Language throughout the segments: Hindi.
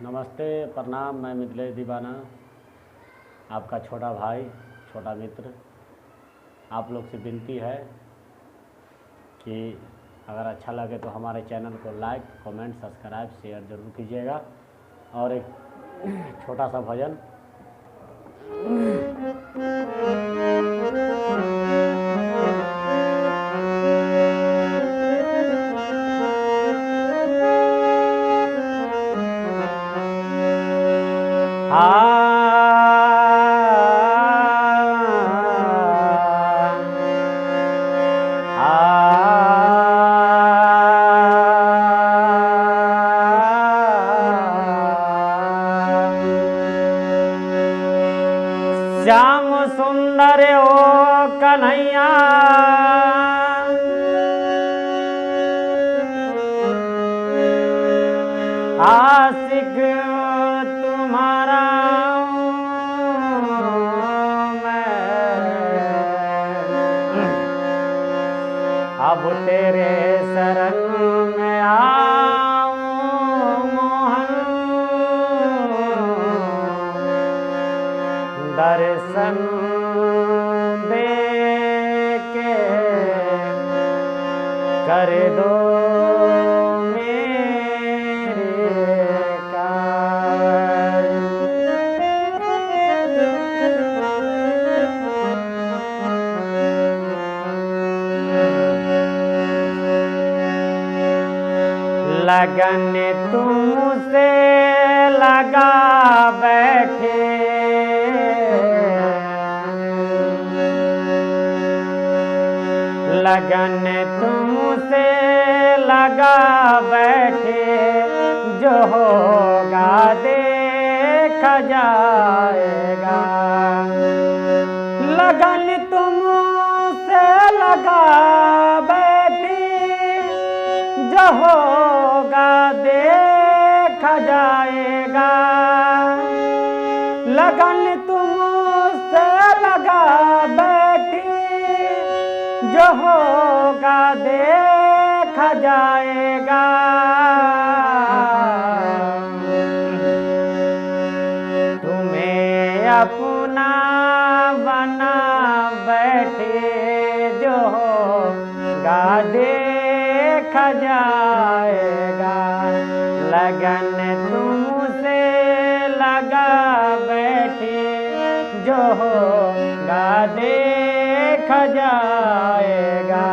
नमस्ते, प्रणाम। मैं मिथिलेश दीवाना, आपका छोटा भाई, छोटा मित्र। आप लोग से विनती है कि अगर अच्छा लगे तो हमारे चैनल को लाइक, कमेंट, सब्सक्राइब, शेयर ज़रूर कीजिएगा। और एक छोटा सा भजन। श्याम सुंदर ओ कन्हैया, आशिक तुम्हारा मैं, अब तेरे शरण में आऊं मोहन, दर्शन दे के कर दो मेरे कार्य। लगन तुमसे लगा बैठे, लगन तुमसे लगा बैठे, जो होगा देखा जाएगा। लगन तुमसे लगा बैठी, जो होगा देखा जाएगा। लगन तुमसे लगा बैठी, जो होगा देखा जाएगा। तुम्हें अपना बना बैठे, जो होगा देखा जाएगा। लगन तुमसे लगा बैठे, जो होगा देखा जाएगा।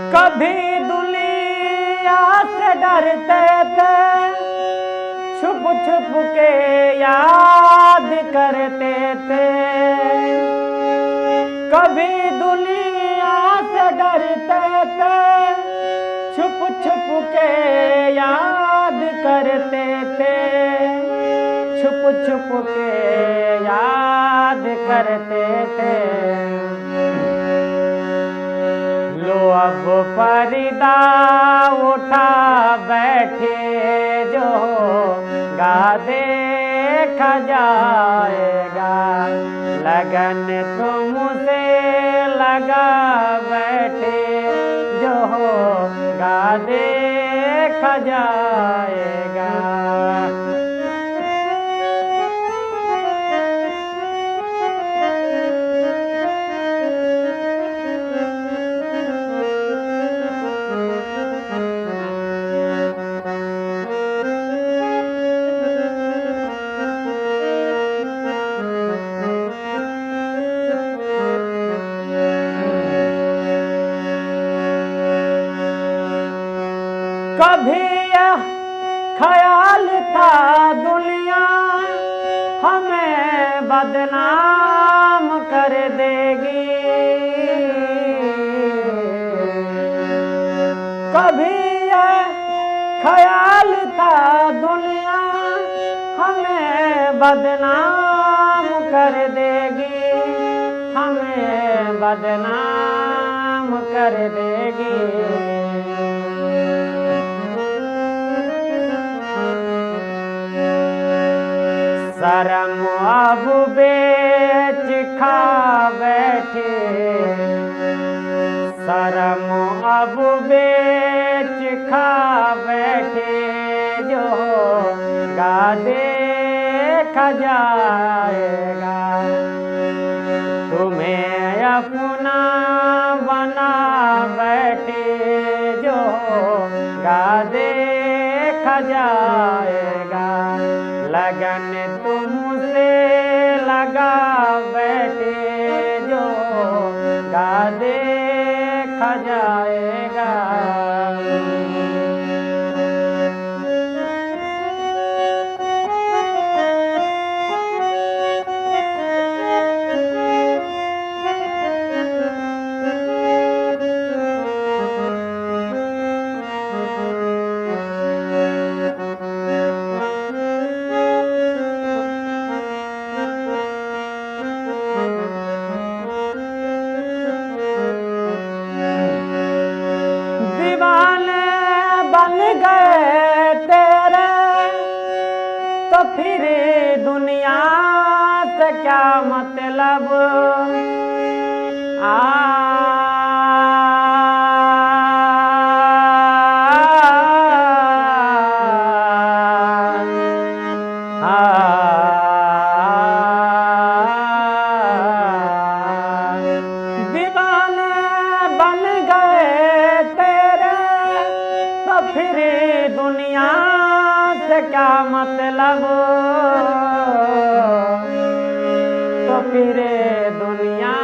कभी दुनिया से डरते थे, छुप छुप के याद करते थे। कभी दुनिया से डरते थे, छुप छुप के याद करते थे। छुप छुप के याद करते थे। लो अब पर्दा उठा बैठे, जो होगा देखा जाएगा। लगन तुमसे लगा बैठे, जो होगा देखा जाएगा। कभी यह ख्याल था का दुनिया हमें बदनाम कर देगी, हमें बदनाम कर देगी। शर्म अब बेच खा बैठे, शर्म अब बेच खा बैठे, जो गा देखा जाएगा। तुम्हें अपना बना बैठे, जो गा देखा जाएगा। लगन तुमसे लगा बैठे, जो गा देखा जाएगा। दीवाने बन गए तेरे तो फिर दुनिया से क्या मतलब। दीवाने बन गए तेरे तो फिर दुनिया से क्या मतलब। तो फिर दुनिया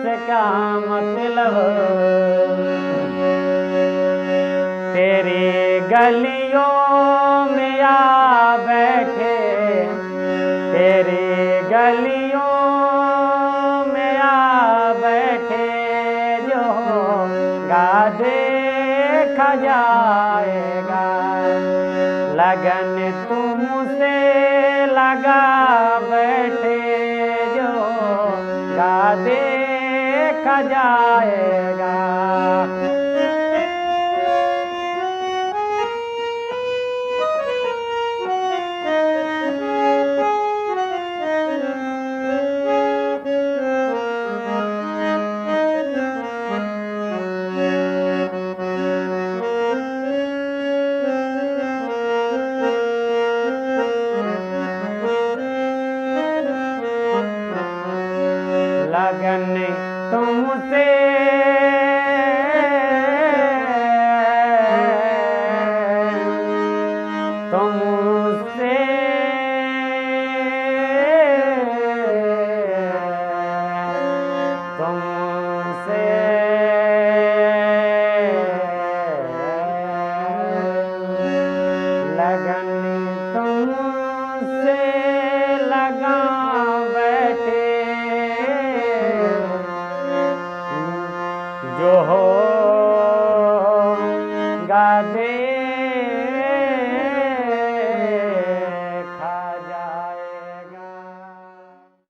से क्या मतलब। तेरी गलियों में आ बैठे, तेरी गलियों में आ बैठे, जो गा देखा जाएगा। लगन तुमसे लगा बैठे, जो गा देखा जाएगा।